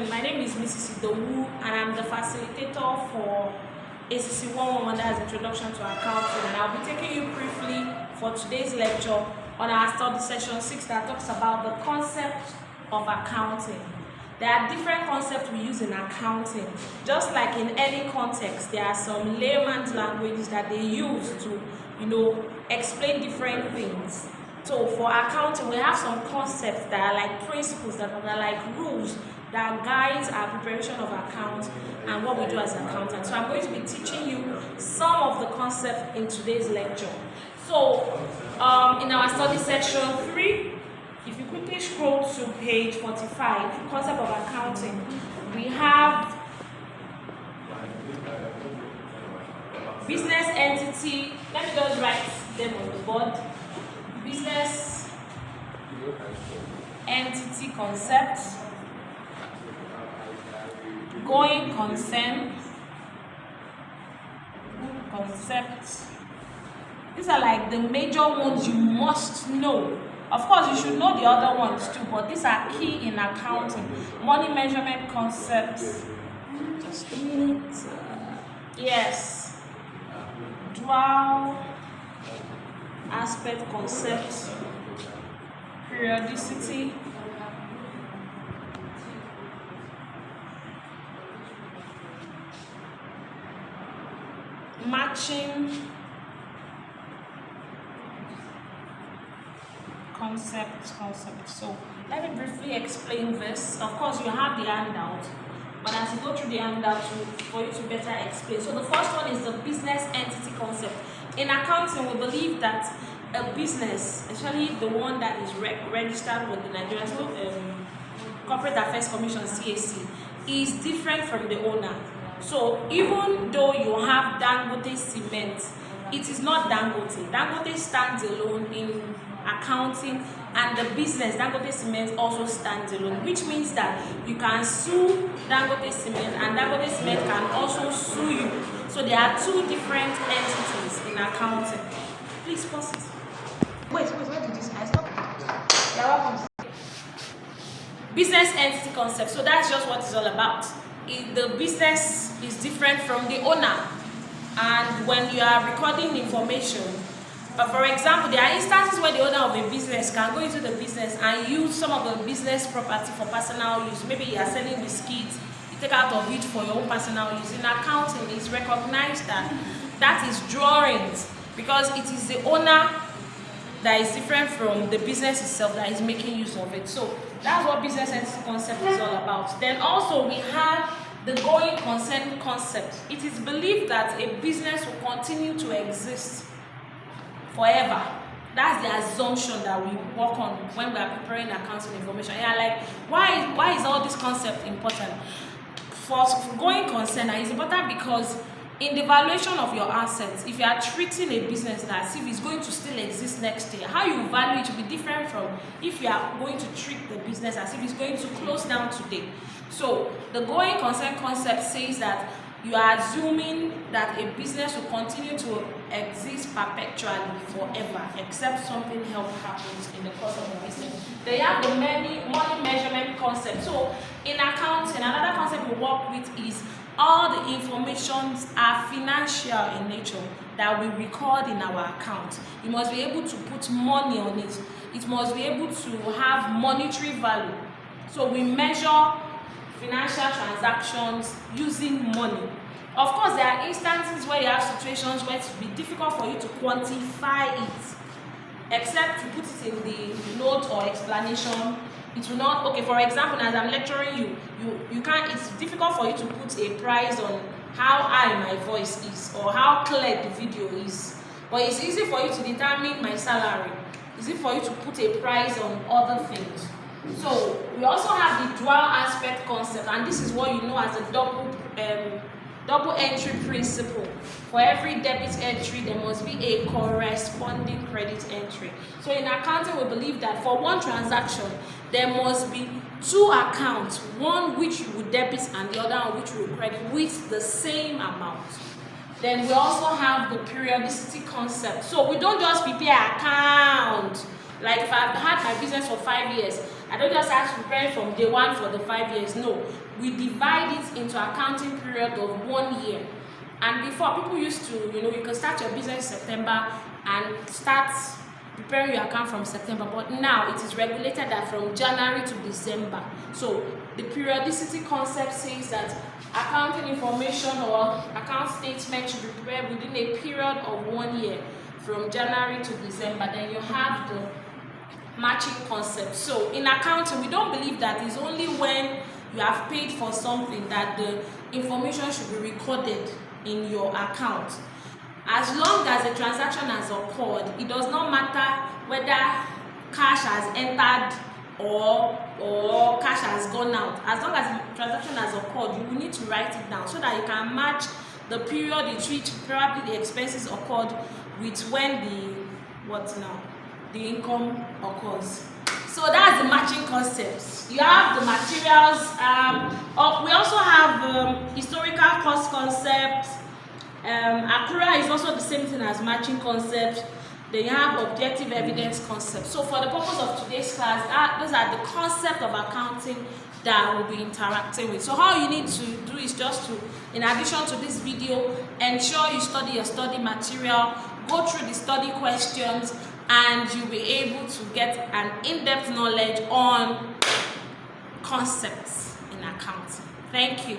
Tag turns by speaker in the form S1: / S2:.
S1: afternoon. My name is Mrs. Idowu and I'm the facilitator for ACC 111, that is Introduction to Accounting, and I'll be taking you briefly for today's lecture on our study session 6 that talks about the concept of accounting. There are different concepts we use in accounting. Just like in any context, there are some layman's languages that they use to, explain different things. So for accounting, we have some concepts that are like principles, that are like rules that guides our preparation of accounts and what we do as accountants. So I'm going to be teaching you some of the concepts in today's lecture. So in our study section 3, if you quickly scroll to page 45, concept of accounting, we have business entity. Let me just write them on the board. Business entity concept, going concern concept. These are like the major ones you must know. Of course, you should know the other ones too, but these are key in accounting. Money measurement concepts. Just a minute. Yes. Dual aspect concept. Periodicity. Matching concept. So let me briefly explain this. Of course, you have the handout, but as you go through the handout for you to better explain. So the first one is the business entity concept. In accounting, we believe that a business, especially the one that is registered with the Nigerian Corporate Affairs Commission (CAC), is different from the owner. So even though you have Dangote Cement, it is not Dangote. Dangote stands alone in accounting, and the business Dangote Cement also stands alone, which means that you can sue Dangote Cement and Dangote Cement can also sue you. So there are two different entities in accounting. Please pause it. Wait, where did this guy stop? You're welcome. Business entity concept. So that's just what it's all about. The business is different from the owner, and when you are recording information, for example, there are instances where the owner of a business can go into the business and use some of the business property for personal use. Maybe you are selling biscuits, you take out of it for your own personal use. In accounting, it's recognized that that is drawings, because it is the owner that is different from the business itself that is making use of it. So that's what business entity concept is all about. Then also we have the going concern concept. It is believed that a business will continue to exist forever. That's the assumption that we work on when we are preparing accounting information. Yeah, like why is all this concept important? For going concern, it's important because in the valuation of your assets, if you are treating a business as if it's going to still exist next year, how you value it will be different from if you are going to treat the business as if it's going to close down today. So the going concern concept says that you are assuming that a business will continue to exist perpetually forever, except something else happens in the course of the business. They have the money measurement concept. So in accounting, another concept we work with is all the informations are financial in nature that we record in our account. You must be able to put money on it. It must be able to have monetary value. So we measure financial transactions using money. Of course, there are instances where you have situations where it will be difficult for you to quantify it, except to put it in the note or explanation. It will not. Okay, for example, as I'm lecturing you can't. It's difficult for you to put a price on how high my voice is or how clear the video is. But it's easy for you to determine my salary. It's easy for you to put a price on other things. So we also have the dual aspect concept, and this is what you know as a double entry principle. For every debit entry, there must be a corresponding credit entry. So in accounting, we believe that for one transaction, there must be two accounts, one which you will debit and the other one which you will credit with the same amount. Then we also have the periodicity concept. So we don't just prepare account. Like if I've had my business for 5 years, I don't just start preparing from day one for the 5 years. No, we divide it into accounting period of 1 year. And before, people used to, you can start your business in September and start preparing your account from September, but now it is regulated that from January to December. So the periodicity concept says that accounting information or account statement should be prepared within a period of 1 year from January to December. Then you have the matching concept. So in accounting, we don't believe that it's only when you have paid for something that the information should be recorded in your account. As long as the transaction has occurred, it does not matter whether cash has entered or cash has gone out. As long as the transaction has occurred, you will need to write it down so that you can match the period in which probably the expenses occurred with when the income occurs. So that's the matching concepts. You have the materials. We also have historical cost concept. Accrual is also the same thing as matching concept. Then you have objective evidence concept. So for the purpose of today's class, those are the concept of accounting that we'll be interacting with. So all you need to do is just to, in addition to this video, ensure you study your study material, go through the study questions, and you'll be able to get an in-depth knowledge on concepts in accounting. Thank you.